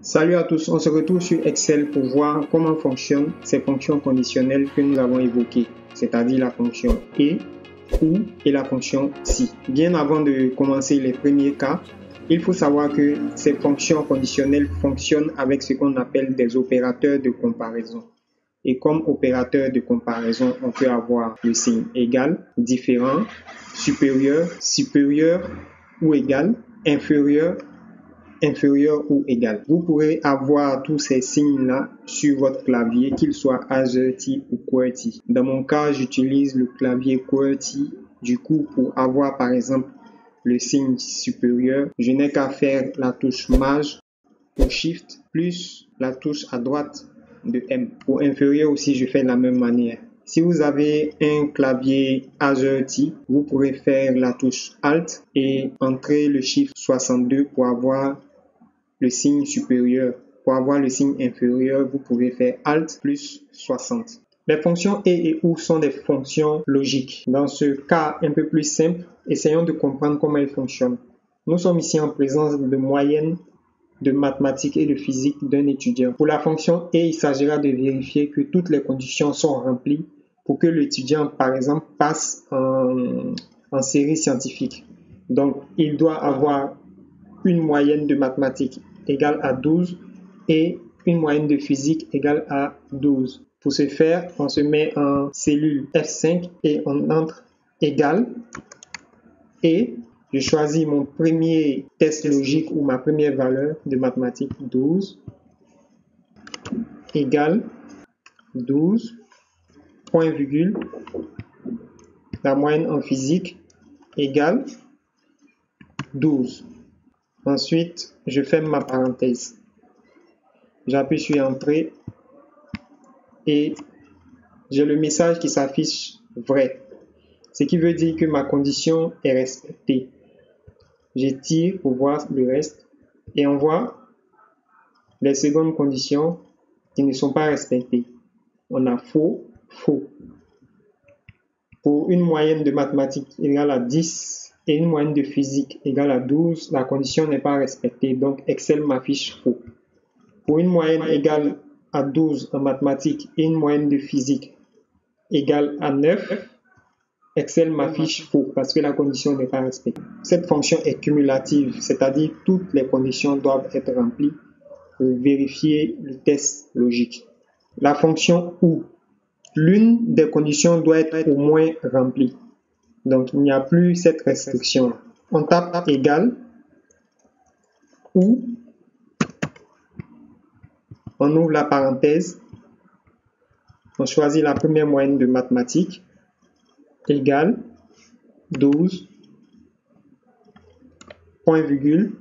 Salut à tous, on se retrouve sur Excel pour voir comment fonctionnent ces fonctions conditionnelles que nous avons évoquées, c'est-à-dire la fonction et, ou et la fonction si. Bien avant de commencer les premiers cas, il faut savoir que ces fonctions conditionnelles fonctionnent avec ce qu'on appelle des opérateurs de comparaison. Et comme opérateur de comparaison, on peut avoir le signe égal, différent, supérieur, supérieur ou égal, inférieur, inférieur ou égal. Vous pourrez avoir tous ces signes-là sur votre clavier, qu'ils soient AZERTY ou QWERTY. Dans mon cas, j'utilise le clavier QWERTY. Du coup, pour avoir par exemple le signe supérieur, je n'ai qu'à faire la touche Maj ou Shift plus la touche à droite de M. Pour inférieur aussi, je fais de la même manière. Si vous avez un clavier AZERTY, vous pourrez faire la touche Alt et entrer le chiffre 62 pour avoir le signe supérieur. Pour avoir le signe inférieur, vous pouvez faire Alt plus 60. Les fonctions et ou sont des fonctions logiques. Dans ce cas un peu plus simple, essayons de comprendre comment elles fonctionnent. Nous sommes ici en présence de moyennes de mathématiques et de physique d'un étudiant. Pour la fonction et, il s'agira de vérifier que toutes les conditions sont remplies pour que l'étudiant, par exemple, passe en série scientifique. Donc, il doit avoir une moyenne de mathématiques égale à 12 et une moyenne de physique égale à 12. Pour ce faire, on se met en cellule F5 et on entre égal et je choisis mon premier test logique ou ma première valeur de mathématiques 12 égale 12 point virgule la moyenne en physique égale 12. Ensuite, je ferme ma parenthèse. J'appuie sur Entrée et j'ai le message qui s'affiche vrai. Ce qui veut dire que ma condition est respectée. J'étire pour voir le reste et on voit les secondes conditions qui ne sont pas respectées. On a faux, faux. Pour une moyenne de mathématiques égale à 10 et une moyenne de physique égale à 12, la condition n'est pas respectée, donc Excel m'affiche faux. Pour une moyenne égale à 12 en mathématiques et une moyenne de physique égale à 9, Excel m'affiche faux parce que la condition n'est pas respectée. Cette fonction est cumulative, c'est-à-dire toutes les conditions doivent être remplies pour vérifier le test logique. La fonction OU. L'une des conditions doit être au moins remplie. Donc, il n'y a plus cette restriction. On tape égal ou on ouvre la parenthèse, on choisit la première moyenne de mathématiques égale 12 point virgule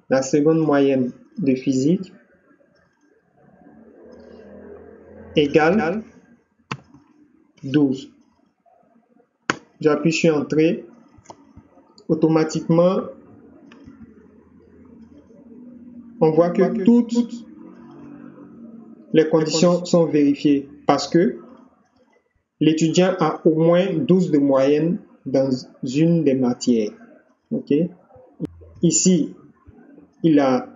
la seconde moyenne de physique égale 12. J'appuie sur Entrée. Automatiquement, on voit que toutes les conditions sont vérifiées parce que l'étudiant a au moins 12 de moyenne dans une des matières. Okay? Ici, il a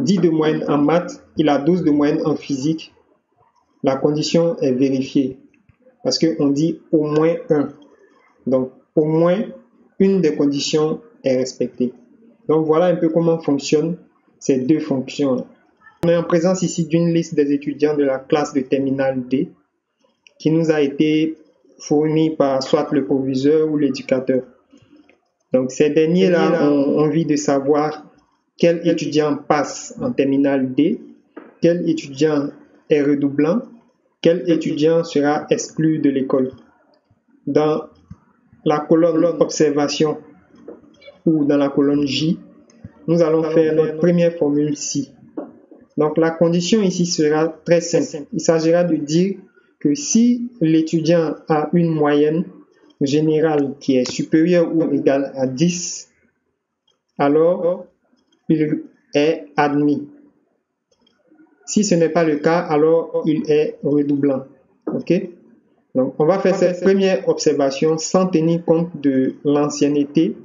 10 de moyenne en maths, il a 12 de moyenne en physique. La condition est vérifiée parce qu'on dit au moins 1. Donc, au moins une des conditions est respectée. Donc, voilà un peu comment fonctionnent ces deux fonctions. On est en présence ici d'une liste des étudiants de la classe de terminale D qui nous a été fournie par soit le proviseur ou l'éducateur. Donc, ces derniers-là ont envie de savoir quel étudiant passe en terminale D, quel étudiant est redoublant, quel étudiant sera exclu de l'école. Dans la colonne observation ou dans la colonne J, nous allons faire notre première formule ci. Donc la condition ici sera très simple. Il s'agira de dire que si l'étudiant a une moyenne générale qui est supérieure ou égale à 10, alors il est admis. Si ce n'est pas le cas, alors il est redoublant. Ok? Donc, on va faire cette première observation sans tenir compte de l'ancienneté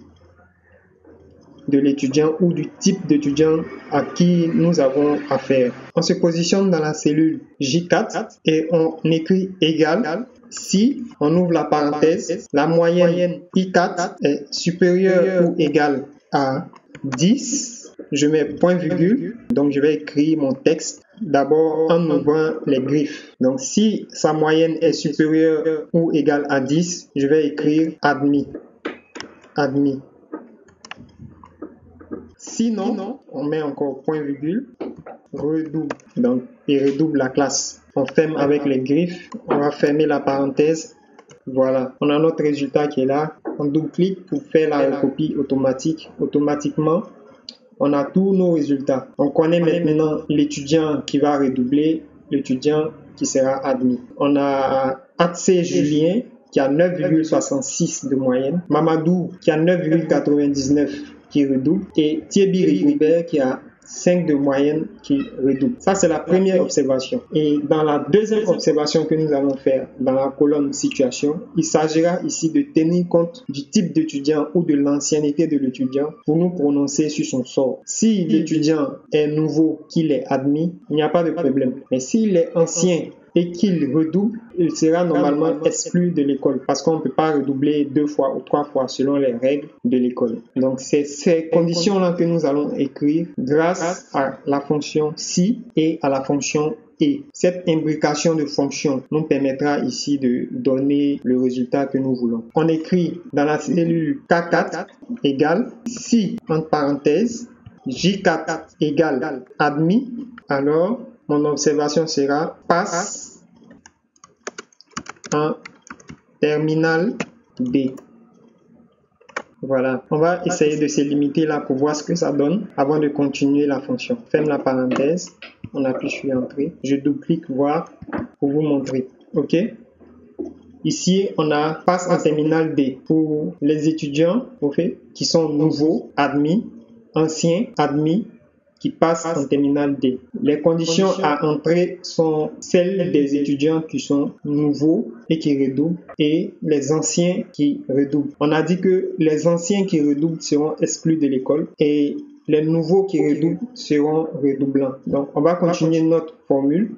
de l'étudiant ou du type d'étudiant à qui nous avons affaire. On se positionne dans la cellule J4 et on écrit égal si, on ouvre la parenthèse, la moyenne I4 est supérieure ou égale à 10. Je mets point virgule, donc je vais écrire mon texte d'abord en ouvrant les griffes. Donc si sa moyenne est supérieure ou égale à 10, je vais écrire admis. Admis. Sinon, on met encore point virgule, redouble. Donc, il redouble la classe. On ferme avec les griffes, on va fermer la parenthèse. Voilà, on a notre résultat qui est là. On double-clique pour faire la copie automatique. Automatiquement, on a tous nos résultats. On connaît maintenant l'étudiant qui va redoubler, l'étudiant qui sera admis. On a Atsé Julien qui a 9,66 de moyenne, Mamadou qui a 9,99 qui redouble et Thierry Rigobert qui a 5 de moyenne qui redouble. Ça, c'est la première observation. Et dans la deuxième observation que nous allons faire dans la colonne situation, il s'agira ici de tenir compte du type d'étudiant ou de l'ancienneté de l'étudiant pour nous prononcer sur son sort. Si l'étudiant est nouveau, qu'il est admis, il n'y a pas de problème. Mais s'il est ancien et qu'il redouble, il sera normalement exclu de l'école parce qu'on ne peut pas redoubler 2 fois ou 3 fois selon les règles de l'école. Donc, c'est ces conditions-là que nous allons écrire grâce à la fonction si et à la fonction et. Cette imbrication de fonctions nous permettra ici de donner le résultat que nous voulons. On écrit dans la cellule K4 égale si, entre parenthèses, J4 égale admis, alors mon observation sera passe en terminale B. Voilà, on va essayer de se limiter là pour voir ce que ça donne avant de continuer la fonction. Ferme la parenthèse, on appuie sur Entrée, je double-clique voir pour vous montrer. OK? Ici, on a passe en terminale D pour les étudiants qui sont nouveaux, admis, anciens, admis, qui passent en terminale D. Les conditions à entrer sont celles des étudiants qui sont nouveaux et qui redoublent et les anciens qui redoublent. On a dit que les anciens qui redoublent seront exclus de l'école et les nouveaux qui redoublent seront redoublants. Donc, on va continuer notre formule.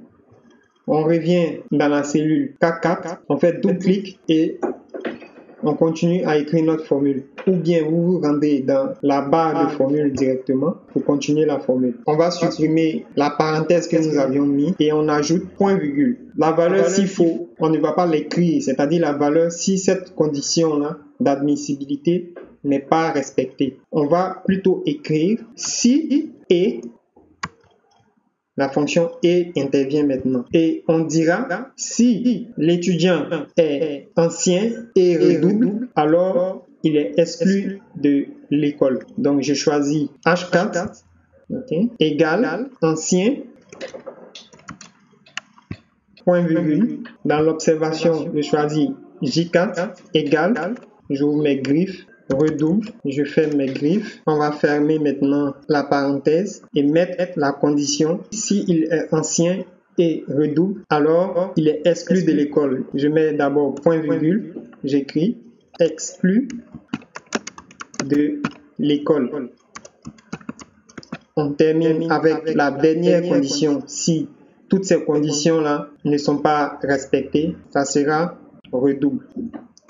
On revient dans la cellule K4, on fait double-clic et on continue à écrire notre formule. Ou bien vous vous rendez dans la barre de formule directement pour continuer la formule. On va supprimer la parenthèse que nous avions mis et on ajoute point virgule. La valeur s'il faut, on ne va pas l'écrire, c'est-à-dire la valeur si cette condition-là d'admissibilité n'est pas respectée. On va plutôt écrire si et la fonction et intervient maintenant. Et on dira si l'étudiant est ancien et redouble, alors il est exclu de l'école. Donc je choisis H4 égale ancien point virgule. Dans l'observation, je choisis J4 égale, j'ouvre mes griffes, redouble, je ferme mes griffes. On va fermer maintenant la parenthèse et mettre la condition. S'il est ancien et redouble, alors il est exclu de l'école. Je mets d'abord point virgule, j'écris exclu de l'école. On termine avec la dernière condition. Si toutes ces conditions-là ne sont pas respectées, ça sera redouble.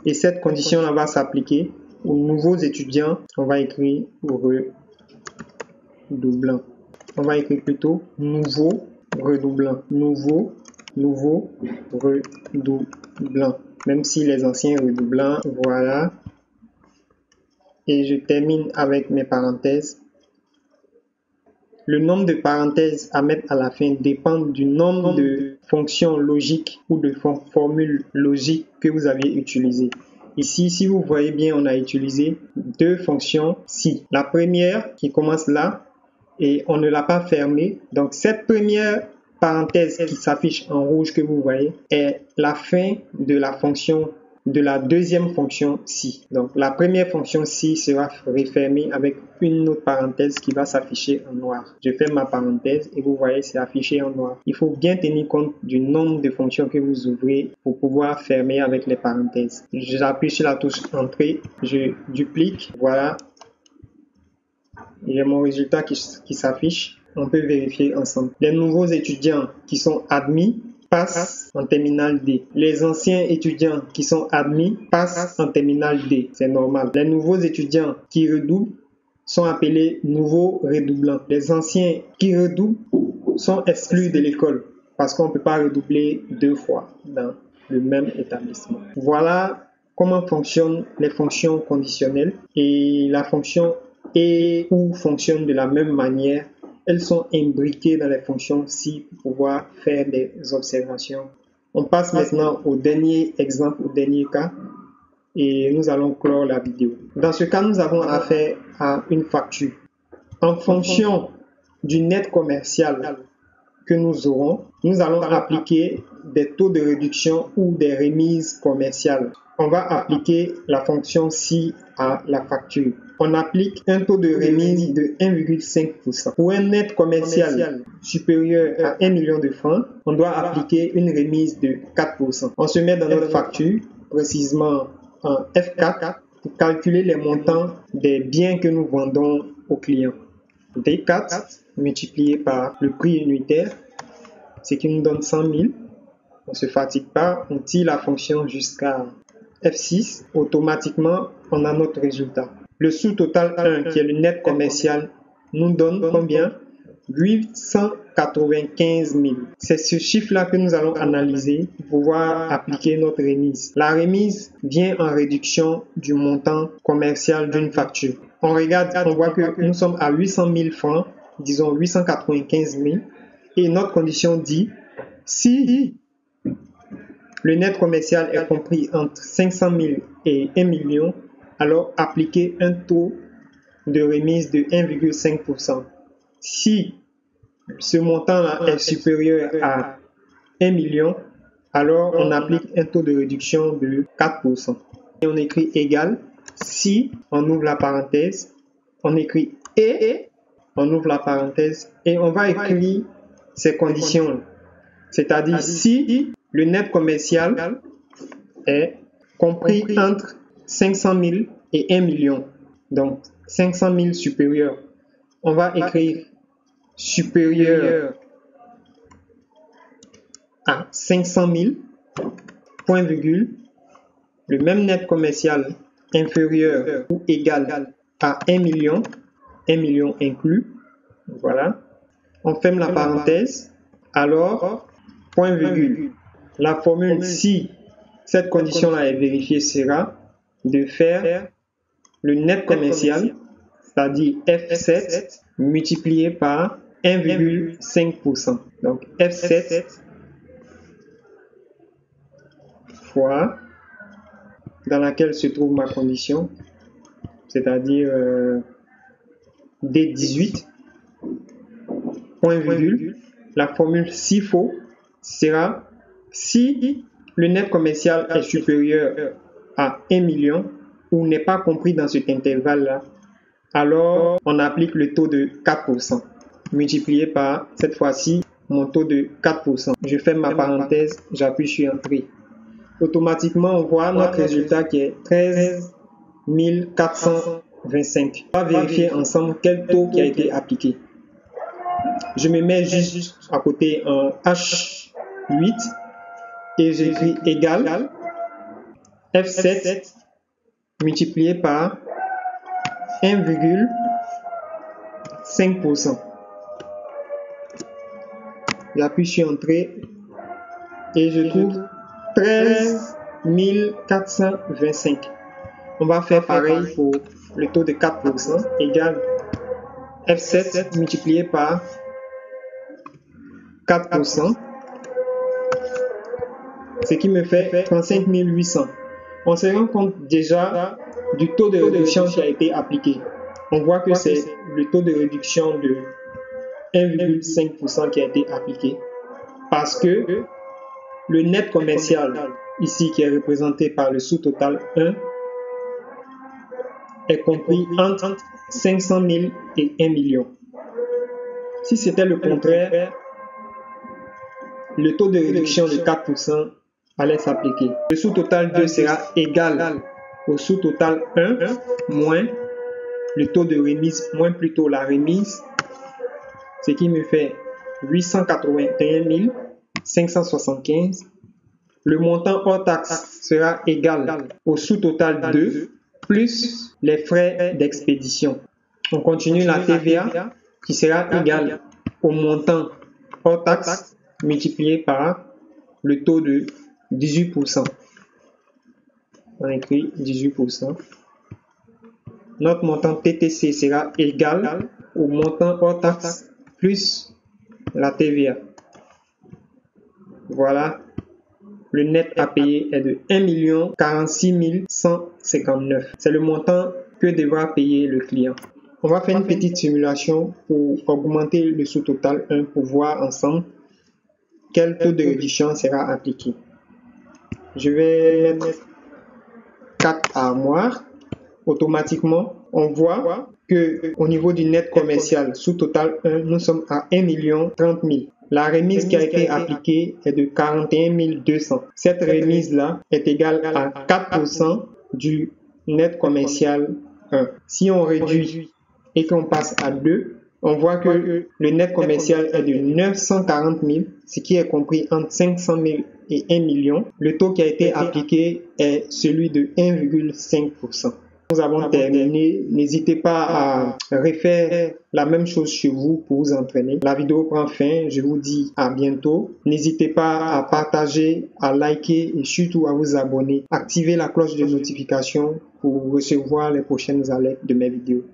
Et cette condition-là va s'appliquer aux nouveaux étudiants. On va écrire redoublant. On va écrire plutôt nouveau redoublant. Nouveau redoublant. Même si les anciens redoublants, voilà. Et je termine avec mes parenthèses. Le nombre de parenthèses à mettre à la fin dépend du nombre de fonctions logiques ou de formules logiques que vous aviez utilisées. Ici, si vous voyez bien, on a utilisé 2 fonctions si. La première qui commence là et on ne l'a pas fermée. Donc, cette première parenthèse qui s'affiche en rouge que vous voyez est la fin de la fonction de la deuxième fonction si. Donc, la première fonction si sera refermée avec une autre parenthèse qui va s'afficher en noir. Je ferme ma parenthèse et vous voyez, c'est affiché en noir. Il faut bien tenir compte du nombre de fonctions que vous ouvrez pour pouvoir fermer avec les parenthèses. J'appuie sur la touche Entrée, je duplique, voilà. J'ai mon résultat qui s'affiche. On peut vérifier ensemble. Les nouveaux étudiants qui sont admis passent en terminale D. Les anciens étudiants qui sont admis passent en terminale D. C'est normal. Les nouveaux étudiants qui redoublent sont appelés nouveaux redoublants. Les anciens qui redoublent sont exclus de l'école parce qu'on ne peut pas redoubler 2 fois dans le même établissement. Voilà comment fonctionnent les fonctions conditionnelles, et la fonction et ou fonctionne de la même manière. Elles sont imbriquées dans les fonctions si pour pouvoir faire des observations. On passe maintenant au dernier exemple, au dernier cas, et nous allons clore la vidéo. Dans ce cas, nous avons affaire à une facture. En fonction du net commercial que nous aurons, nous allons appliquer des taux de réduction ou des remises commerciales. On va appliquer la fonction si à la facture. On applique un taux de remise de 1,5%. Pour un net commercial supérieur à 1 million de francs, on doit appliquer une remise de 4%. On se met dans notre facture, précisément en F4, pour calculer les montants des biens que nous vendons aux clients. D4 multiplié par le prix unitaire, ce qui nous donne 100 000. On ne se fatigue pas, on tire la fonction jusqu'à F6, automatiquement on a notre résultat. Le sous-total 1, qui est le net commercial, nous donne combien? 895 000. C'est ce chiffre-là que nous allons analyser pour pouvoir appliquer notre remise. La remise vient en réduction du montant commercial d'une facture. On regarde, on voit que nous sommes à 800 000 francs, disons 895 000, et notre condition dit, si le net commercial est compris entre 500 000 et 1 million, alors appliquez un taux de remise de 1,5%. Si ce montant-là est supérieur à 1 million, alors on applique un taux de réduction de 4%. Et on écrit égal, si, on ouvre la parenthèse, on écrit et, on ouvre la parenthèse, et on va écrire ces conditions. C'est-à-dire si le net commercial est compris entre 500 000 et 1 million, donc 500 000 supérieur, on va écrire supérieur à 500 000, point virgule, le même net commercial inférieur ou égal à 1 million inclus, voilà, on ferme la parenthèse, alors, point virgule, la formule si cette condition-là est vérifiée sera de faire le net commercial, c'est-à-dire F7 multiplié par 1,5%. Donc F7 fois dans laquelle se trouve ma condition, c'est-à-dire D18, point virgule, la formule si faux sera si le net commercial est supérieur à 1 million ou n'est pas compris dans cet intervalle-là, alors on applique le taux de 4% multiplié par, cette fois-ci, mon taux de 4%. Je ferme ma parenthèse, j'appuie sur Entrée. Automatiquement, on voit notre résultat qui est 13 425. On va vérifier ensemble quel taux qui a été appliqué. Je me mets juste à côté en H8 et j'écris égal F7 multiplié par 1,5%. J'appuie sur Entrée et je trouve 13 425. On va faire pareil pour le taux de 4%, égal F7 multiplié par 4%, ce qui me fait 35 800. On se rend compte déjà du taux de réduction qui a été appliqué. On voit que c'est le taux de réduction de 1,5% qui a été appliqué parce que le net commercial, ici qui est représenté par le sous-total 1, est compris entre 500 000 et 1 million. Si c'était le contraire, le taux de réduction de 4% allait s'appliquer. Le sous-total 2 sera égal au sous-total 1 moins le taux de remise moins plutôt la remise, ce qui me fait 881 575. Le montant hors taxe sera égal au sous-total 2 plus les frais d'expédition. On continue la TVA qui sera égale au montant hors taxe multiplié par le taux de 18%. On écrit 18%. Notre montant TTC sera égal au montant hors taxe plus la TVA. Voilà, le net à payer est de 1 46 159. C'est le montant que devra payer le client. On va faire une petite simulation pour augmenter le sous-total 1 pour voir ensemble quel taux de réduction sera appliqué. Je vais mettre 4 armoires. Automatiquement, on voit que au niveau du net commercial sous-total 1, nous sommes à 1 030 000. La remise qui a été appliquée est de 41 200. Cette remise-là est égale à 4% du net commercial 1. Si on réduit et qu'on passe à 2, on voit que le net commercial est de 940 000, ce qui est compris entre 500 000 et 1 million. Le taux qui a été appliqué est celui de 1,5%. Nous avons terminé. N'hésitez pas à refaire la même chose chez vous pour vous entraîner. La vidéo prend fin. Je vous dis à bientôt. N'hésitez pas à partager, à liker et surtout à vous abonner. Activez la cloche de notification pour recevoir les prochaines alertes de mes vidéos.